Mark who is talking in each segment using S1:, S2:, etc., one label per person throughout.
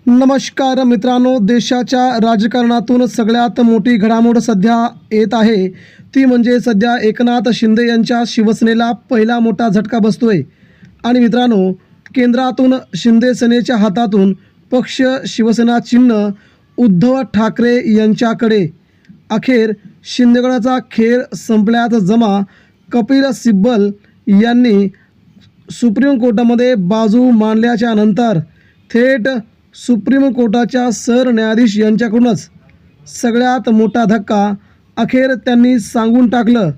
S1: नमस्कार मित्रांनो, देशाच्या राजकारणातून सगळ्यात मोठी घडामोड सध्या येत आहे ती म्हणजे सध्या एकनाथ शिंदे यांच्या शिवसेनेला पहिला मोठा झटका बसतोय। आणि मित्रांनो, केंद्रातून शिंदे सेनेच्या हातातून पक्ष शिवसेना चिन्ह उद्धव ठाकरे यांच्याकडे। अखेर शिंदेगडाचा खेळ संपल्यात जमा। कपिल सिब्बल यांनी सुप्रीम कोर्टामध्ये बाजू मांडल्याच्या नंतर थेट सुप्रीम कोर्टाच्या सरन्यायाधीश यांच्याकडूनच सगळ्यात मोठा धक्का। अखेर त्यांनी सांगून टाकलं,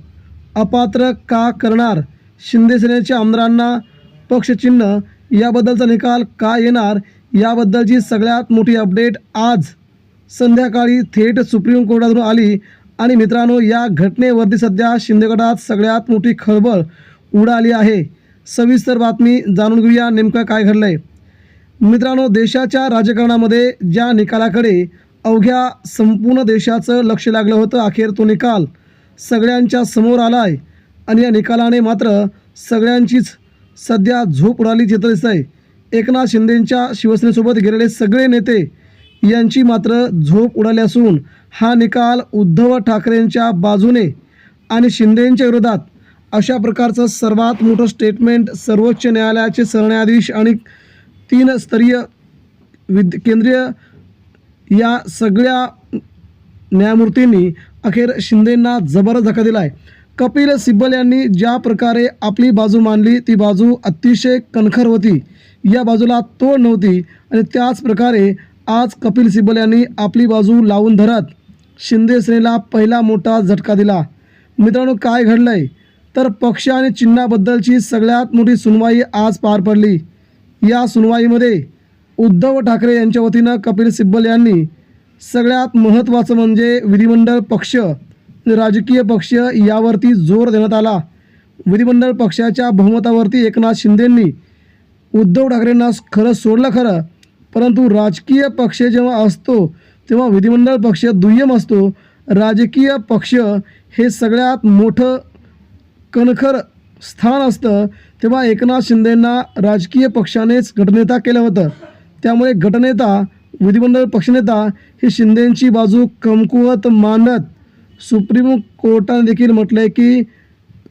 S1: अपात्र का करणार शिंदे सेनेच्या आमदारांना पक्षचिन्ह, याबद्दलचा निकाल काय येणार याबद्दलची सगळ्यात मोठी अपडेट आज संध्याकाळी थेट सुप्रीम कोर्टातून आली। आणि मित्रांनो, या घटनेवरती सध्या शिंदेगडात सगळ्यात मोठी खळबळ उडाली आहे। सविस्तर बातमी जाणून घेऊया नेमकं काय घडलंय। मित्रांनो, देशाच्या राजकारणामध्ये ज्या निकालाकडे अवघ्या संपूर्ण देशाचं लक्ष लागलं होतं, अखेर तो निकाल सगळ्यांच्या समोर आला आहे। आणि या निकालाने मात्र सगळ्यांचीच सध्या झोप उडाली चित्र दिसत आहे। एकनाथ शिंदेंच्या शिवसेनेसोबत गेलेले सगळे नेते यांची मात्र झोप उडाली असून हा निकाल उद्धव ठाकरेंच्या बाजूने आणि शिंदेंच्या विरोधात अशा प्रकारचं सर्वात मोठं स्टेटमेंट सर्वोच्च न्यायालयाचे सरन्यायाधीश आणि 3 स्तरीय केंद्रीय या सगळ्या न्यायमूर्तींनी अखेर शिंदेंना जबरदस्त धक्का दिला आहे। कपिल सिब्बल यांनी ज्या प्रकारे आपली बाजू मांडली ती बाजू अतिशय कणखर होती, या बाजूला तोड नव्हती। आणि त्याच प्रकारे आज कपिल सिब्बल यांनी आपली बाजू लावून धरत शिंदे सेनेला पहिला मोठा झटका दिला। मित्रांनो, काय घडलं आहे तर पक्ष आणि चिन्हाबद्दलची सगळ्यात मोठी सुनवाई आज पार पडली। या सुनवाईमध्ये उद्धव ठाकरे यांच्या वतीनं कपिल सिब्बल यांनी सगळ्यात महत्त्वाचं म्हणजे विधिमंडळ पक्ष, राजकीय पक्ष यावरती जोर देण्यात आला। विधिमंडळ पक्षाच्या बहुमतावरती एकनाथ शिंदेंनी उद्धव ठाकरेंना खरं सोडलं खरं, परंतु राजकीय पक्ष जेव्हा असतो तेव्हा विधिमंडळ पक्ष दुय्यम असतो। राजकीय पक्ष हे सगळ्यात मोठं कणखर स्थान असतं, तेव्हा एकनाथ शिंदेंना राजकीय पक्षानेच गटनेता केलं होतं। त्यामुळे गटनेता, विधिमंडळ पक्षनेता हे शिंदेंची बाजू कमकुवत मांडत सुप्रीम कोर्टाने देखील म्हटलं आहे की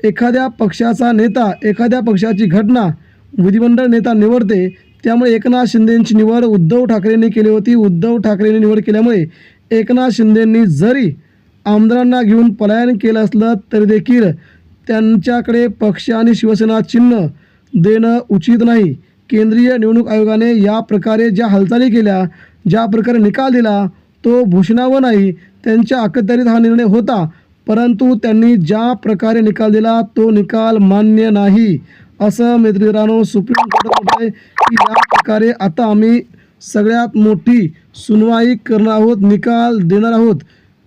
S1: एखाद्या पक्षाचा नेता, एखाद्या पक्षाची घटना विधिमंडळ नेता निवडते, त्यामुळे एकनाथ शिंदेंची निवड उद्धव ठाकरेंनी केली होती। उद्धव ठाकरेंनी निवड केल्यामुळे एकनाथ शिंदेंनी जरी आमदारांना घेऊन पलायन केलं असलं तरी देखील त्यांच्याकडे पक्ष आणि शिवसेना चिन्ह देणं उचित नाही। केंद्रीय निवडणूक आयोगाने या प्रकारे ज्या हालचाली केल्या, ज्या प्रकारे निकाल दिला तो भूषणावह नाही, त्यांच्या अखत्यारीत हा निर्णय होता, परंतु त्यांनी ज्या प्रकारे निकाल दिला तो निकाल मान्य नाही असं मित्रांनो सुप्रीम कोर्टात म्हटलंय की या प्रकारे आता आम्ही सगळ्यात मोठी सुनवाई करणार आहोत, निकाल देणार आहोत।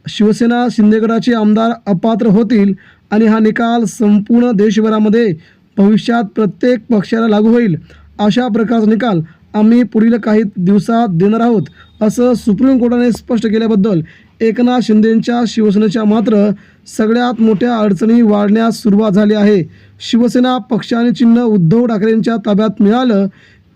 S1: शिवसेना शिंदेगडाचे आमदार अपात्र होतील आणि हा निकाल संपूर्ण देशभरामध्ये भविष्यात प्रत्येक पक्षाला लागू होईल, अशा प्रकारचा निकाल आम्ही पुढील काही दिवसात देणार आहोत असं सुप्रीम कोर्टाने स्पष्ट केल्याबद्दल एकनाथ शिंदेंच्या शिवसेनेच्या मात्र सगळ्यात मोठ्या अडचणी वाढण्यास सुरुवात झाली आहे। शिवसेना पक्ष आणि चिन्ह उद्धव ठाकरेंच्या ताब्यात मिळालं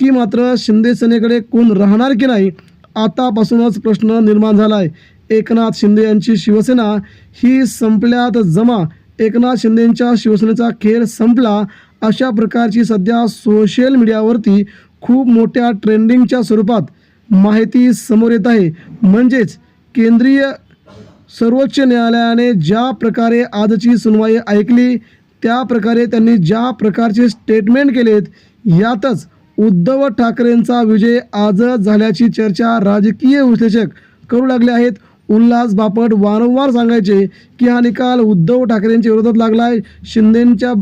S1: की मात्र शिंदे सेनेकडे कोण राहणार की नाही, आतापासूनच प्रश्न निर्माण झाला आहे। एकनाथ शिंदे यांची शिवसेना ही संपल्यात जमा। एकनाथ शिंदेंच्या शिवसेनेचा खेळ संपला अशा प्रकारची सध्या सोशल मीडियावरती खूप मोठ्या ट्रेंडिंगच्या स्वरूपात माहिती समोर येत आहे। म्हणजेच केंद्रीय सर्वोच्च न्यायालयाने ज्या प्रकारे आजची सुनवाई ऐकली, त्या प्रकारे त्यांनी ज्या प्रकारचे स्टेटमेंट केलेत, यातच उद्धव ठाकरेंचा विजय आजच झाल्याची चर्चा राजकीय विश्लेषक करू लागले आहेत। उल्हास बापट वारंवार सांगायचे की हा निकाल उद्धव ठाकरेंच्या विरोधात लागला आहे, शिंदेंच्या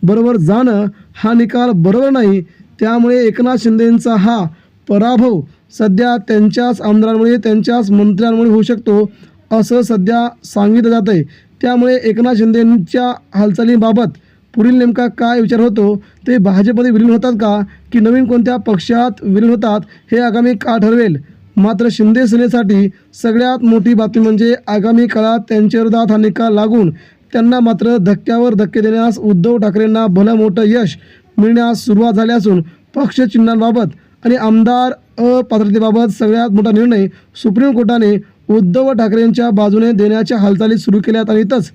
S1: बरोबर जाणं हा निकाल बरोबर नाही, त्यामुळे एकनाथ शिंदेंचा हा पराभव सध्या त्यांच्याच आमदारांमुळे, त्यांच्याच मंत्र्यांमुळे होऊ शकतो असं सध्या सांगितलं जात आहे। त्यामुळे एकनाथ शिंदेंच्या हालचालींबाबत पुढील नेमका काय विचार होतो, ते भाजपमध्ये विलीन होतात का की नवीन कोणत्या पक्षात विलीन होतात हे आगामी काळ ठरवेल। मात्र शिंदे सेनेसाठी सगळ्यात मोठी बातमी म्हणजे आगामी काळात त्यांच्या विरोधात हा निकाल लागून त्यांना मात्र धक्क्यावर धक्के देण्यास उद्धव ठाकरेंना भलं मोठं यश मिळण्यास सुरुवात झाली असून पक्ष चिन्हांबाबत आणि आमदार अपात्रतेबाबत सगळ्यात मोठा निर्णय सुप्रीम कोर्टाने उद्धव ठाकरेंच्या बाजूने देण्याच्या हालचाली सुरू केल्यात आणि इथंच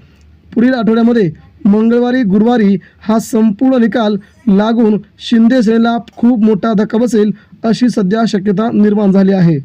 S1: पुढील आठवड्यामध्ये मंगळवारी गुरुवारी हा संपूर्ण निकाल लागून शिंदे सेनेला खूप मोठा धक्का बसेल अशी सध्या शक्यता निर्माण झाली आहे.